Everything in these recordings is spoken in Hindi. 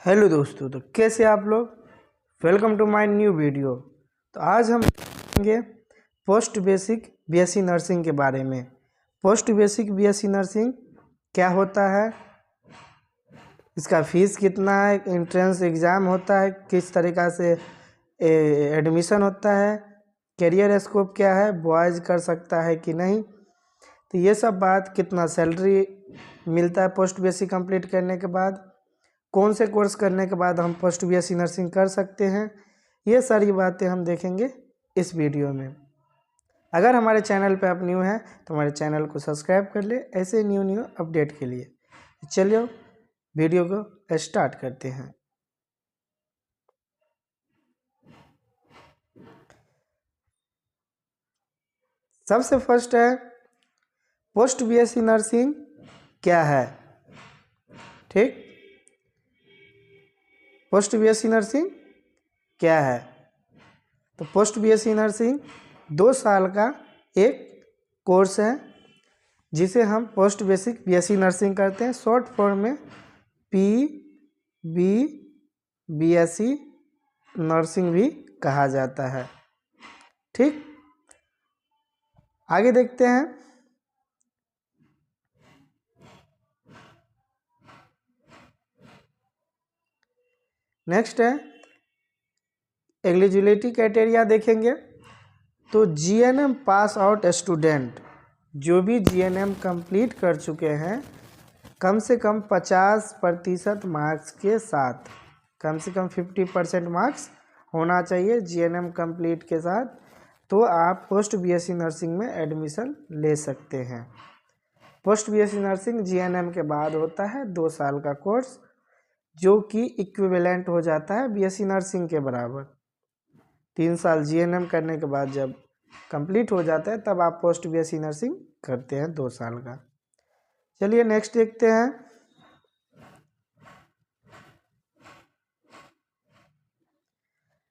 हेलो दोस्तों, तो कैसे आप लोग। Welcome to my new video. तो आज हम देखेंगे पोस्ट बेसिक बीएससी नर्सिंग के बारे में। पोस्ट बेसिक बीएससी नर्सिंग क्या होता है, इसका फीस कितना है, एंट्रेंस एग्ज़ाम होता है, किस तरीक़ा से एडमिशन होता है, करियर स्कोप क्या है, बॉयज़ कर सकता है कि नहीं, तो ये सब बात, कितना सैलरी मिलता है पोस्ट बेसिक कंप्लीट करने के बाद, कौन से कोर्स करने के बाद हम पोस्ट बीएससी नर्सिंग कर सकते हैं, ये सारी बातें हम देखेंगे इस वीडियो में। अगर हमारे चैनल पे आप न्यू हैं तो हमारे चैनल को सब्सक्राइब कर ले ऐसे न्यू अपडेट के लिए। चलिए वीडियो को स्टार्ट करते हैं। सबसे फर्स्ट है पोस्ट बीएससी नर्सिंग क्या है। ठीक, पोस्ट बीएससी नर्सिंग क्या है, तो पोस्ट बीएससी नर्सिंग 2 साल का एक कोर्स है जिसे हम पोस्ट बेसिक बीएससी नर्सिंग करते हैं। शॉर्ट फॉर्म में बीएससी नर्सिंग भी कहा जाता है। ठीक, आगे देखते हैं। नेक्स्ट है एलिजिबिलिटी क्राइटेरिया देखेंगे। तो जीएनएम पास आउट स्टूडेंट, जो भी जीएनएम कंप्लीट कर चुके हैं, कम से कम 50% मार्क्स के साथ, कम से कम 50% मार्क्स होना चाहिए जीएनएम कंप्लीट के साथ, तो आप पोस्ट बीएससी नर्सिंग में एडमिशन ले सकते हैं। पोस्ट बीएससी नर्सिंग जीएनएम के बाद होता है 2 साल का कोर्स, जो कि इक्विवेलेंट हो जाता है बीएससी नर्सिंग के बराबर। 3 साल जीएनएम करने के बाद जब कंप्लीट हो जाता है तब आप पोस्ट बीएससी नर्सिंग करते हैं 2 साल का। चलिए नेक्स्ट देखते हैं।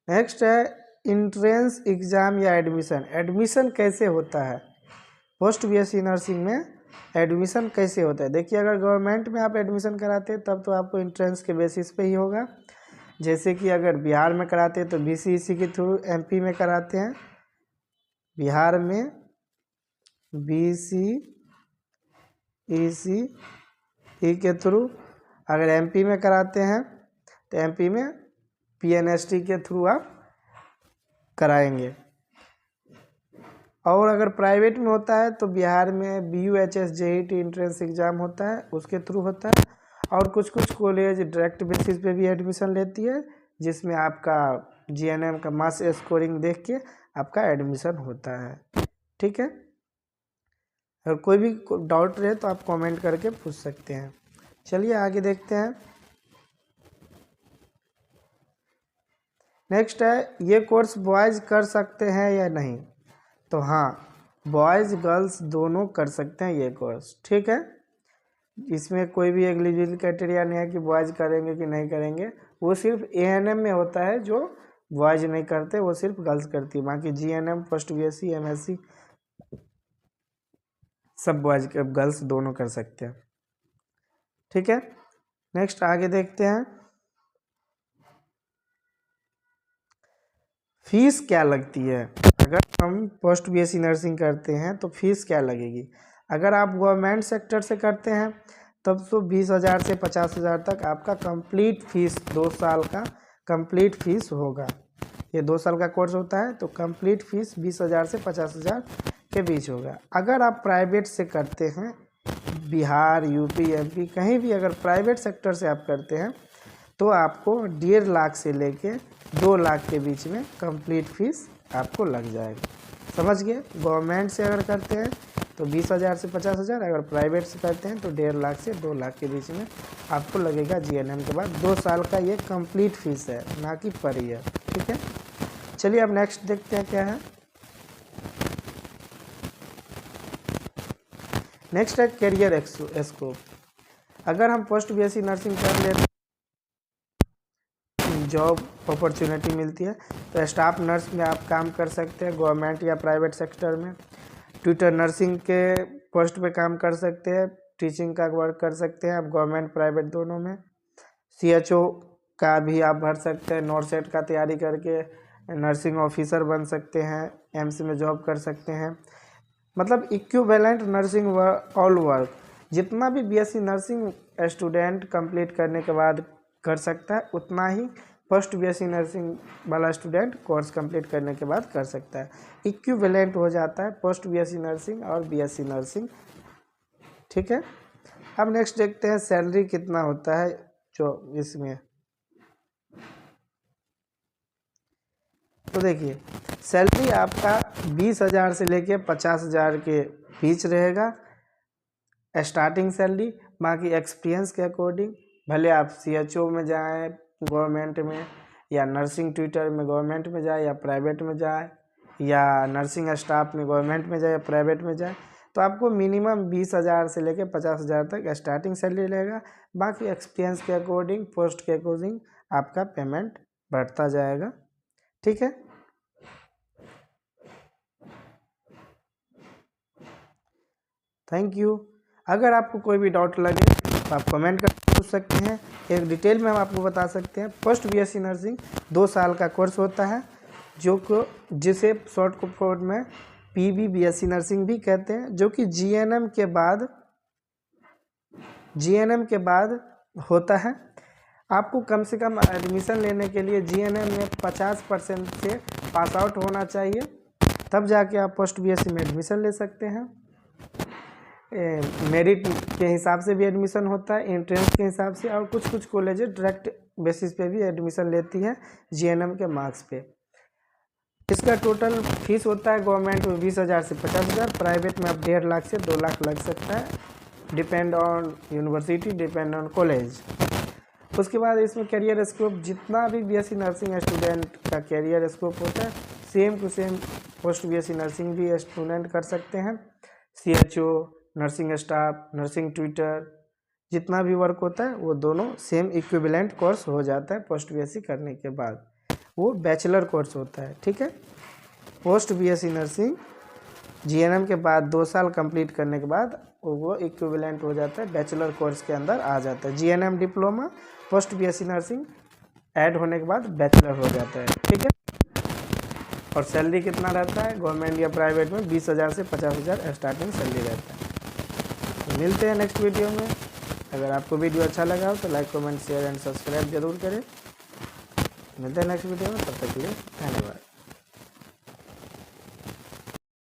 नेक्स्ट है इंट्रेंस एग्ज़ाम या एडमिशन। एडमिशन कैसे होता है पोस्ट बीएससी नर्सिंग में, एडमिशन कैसे होता है। देखिए, अगर गवर्नमेंट में आप एडमिशन कराते हैं तब तो आपको इंट्रेंस के बेसिस पे ही होगा। जैसे कि अगर बिहार में कराते हैं तो बीसीईसी के थ्रू, एमपी में कराते हैं बिहार में बीसीईसी के थ्रू, अगर एमपी में कराते हैं तो एमपी में पीएनएसटी के थ्रू आप कराएंगे, और अगर प्राइवेट में होता है तो बिहार में बीयूएचएस जेईटी इंट्रेंस एग्ज़ाम होता है, उसके थ्रू होता है। और कुछ कॉलेज डायरेक्ट बेसिस पे भी एडमिशन लेती है, जिसमें आपका जीएनएम का मास स्कोरिंग देख के आपका एडमिशन होता है। ठीक है, अगर कोई भी डाउट रहे तो आप कमेंट करके पूछ सकते हैं। चलिए आगे देखते हैं। नेक्स्ट है ये कोर्स बॉयज़ कर सकते हैं या नहीं। तो हाँ, बॉयज़ गर्ल्स दोनों कर सकते हैं ये कोर्स। ठीक है, इसमें कोई भी एलिजिबिलिटी क्राइटेरिया नहीं है कि बॉयज़ करेंगे कि नहीं करेंगे। वो सिर्फ एएनएम में होता है जो बॉयज़ नहीं करते, वो सिर्फ गर्ल्स करती है। बाकी जीएनएम, पोस्ट बीएससी, एमएससी सब बॉयज़ गर्ल्स दोनों कर सकते हैं। ठीक है, नेक्स्ट आगे देखते हैं। फीस क्या लगती है। अगर हम पोस्ट बीएससी नर्सिंग करते हैं तो फीस क्या लगेगी। अगर आप गवर्नमेंट सेक्टर से करते हैं तब तो 20,000 से 50,000 तक आपका कंप्लीट फीस, 2 साल का कंप्लीट फीस होगा। ये 2 साल का कोर्स होता है तो कंप्लीट फीस 20,000 से 50,000 के बीच होगा। अगर आप प्राइवेट से करते हैं, बिहार, यूपी, एमपी, कहीं भी अगर प्राइवेट सेक्टर से आप करते हैं तो आपको 1.5 लाख से लेके 2 लाख के बीच में कंप्लीट फीस आपको लग जाएगी। समझ गए। गवर्नमेंट से अगर करते हैं तो 20,000 से 50,000, अगर प्राइवेट से करते हैं तो 1.5 लाख से 2 लाख के बीच में आपको लगेगा जीएनएम के बाद। 2 साल का ये कंप्लीट फीस है, ना कि पर ईयर। ठीक है, चलिए अब नेक्स्ट देखते हैं क्या है। नेक्स्ट है करियर स्कोप। अगर हम पोस्ट बीएससी नर्सिंग कर लेते जॉब अपॉर्चुनिटी मिलती है तो स्टाफ नर्स में आप काम कर सकते हैं गवर्नमेंट या प्राइवेट सेक्टर में। ट्यूटर नर्सिंग के पोस्ट पे काम कर सकते हैं, टीचिंग का वर्क कर सकते हैं आप गवर्नमेंट प्राइवेट दोनों में। सीएचओ का भी आप भर सकते हैं। नॉट सेट का तैयारी करके नर्सिंग ऑफिसर बन सकते हैं, एम्स में जॉब कर सकते हैं। मतलब इक्विवेलेंट नर्सिंग ऑल वर्क जितना भी बीएससी नर्सिंग स्टूडेंट कंप्लीट करने के बाद कर सकता है, उतना ही पोस्ट बीएससी नर्सिंग वाला स्टूडेंट कोर्स कंप्लीट करने के बाद कर सकता है। इक्विवेलेंट हो जाता है पोस्ट बीएससी नर्सिंग और बीएससी नर्सिंग। ठीक है, अब नेक्स्ट देखते हैं सैलरी कितना होता है जो इसमें। तो देखिए सैलरी आपका 20,000 से लेके 50,000 के बीच रहेगा स्टार्टिंग सैलरी। बाकी एक्सपीरियंस के अकॉर्डिंग भले आप सीएचओ में जाएं गवर्नमेंट में, या नर्सिंग ट्यूटर में गवर्नमेंट में जाए, या प्राइवेट में जाए, या नर्सिंग स्टाफ में गवर्नमेंट में जाए या प्राइवेट में जाए, तो आपको मिनिमम 20,000 से लेकर 50,000 तक स्टार्टिंग सैलरी रहेगा। बाकी एक्सपीरियंस के अकॉर्डिंग, पोस्ट के अकॉर्डिंग आपका पेमेंट बढ़ता जाएगा। ठीक है, थैंक यू। अगर आपको कोई भी डाउट लगे तो आप कमेंट कर पूछ सकते हैं। एक डिटेल में हम आपको बता सकते हैं, पोस्ट बीएससी नर्सिंग 2 साल का कोर्स होता है जिसे शॉर्ट फॉर्म में पीबी बीएससी नर्सिंग भी कहते हैं, जो कि जीएनएम के बाद होता है। आपको कम से कम एडमिशन लेने के लिए जीएनएम में 50% से पास आउट होना चाहिए, तब जाके आप पोस्ट बीएससी में एडमिशन ले सकते हैं। मेरिट के हिसाब से भी एडमिशन होता है, एंट्रेंस के हिसाब से, और कुछ कॉलेज डायरेक्ट बेसिस पे भी एडमिशन लेती है जीएनएम के मार्क्स पे। इसका टोटल फीस होता है गवर्नमेंट में 20,000 से 50,000, प्राइवेट में अब 1.5 लाख से 2 लाख लग सकता है, depend on university, depend on college. उसके बाद इसमें करियर स्कोप, जितना भी बीएससी नर्सिंग स्टूडेंट का करियर स्कोप होता है same to same post BSc nursing भी स्टूडेंट कर सकते हैं। CHO, nursing staff, nursing tutor, जितना भी वर्क होता है वो दोनों सेम इक्विवेलेंट कोर्स हो जाता है पोस्ट बीएससी करने के बाद। वो बैचलर कोर्स होता है। ठीक है, पोस्ट बीएससी नर्सिंग जीएनएम के बाद 2 साल कंप्लीट करने के बाद वो इक्विवेलेंट हो जाता है, बैचलर कोर्स के अंदर आ जाता है। GNM diploma, post BSc nursing add होने के बाद बैचलर हो जाता है। ठीक है, और सैलरी कितना रहता है गवर्नमेंट या प्राइवेट में? 20,000 से 50,000 स्टार्टिंग सैलरी रहता है। तो मिलते हैं नेक्स्ट वीडियो में। अगर आपको वीडियो अच्छा लगा हो तो like, comment, share and subscribe जरूर करें। मिलते हैं नेक्स्ट वीडियो में, तब तक के लिए धन्यवाद।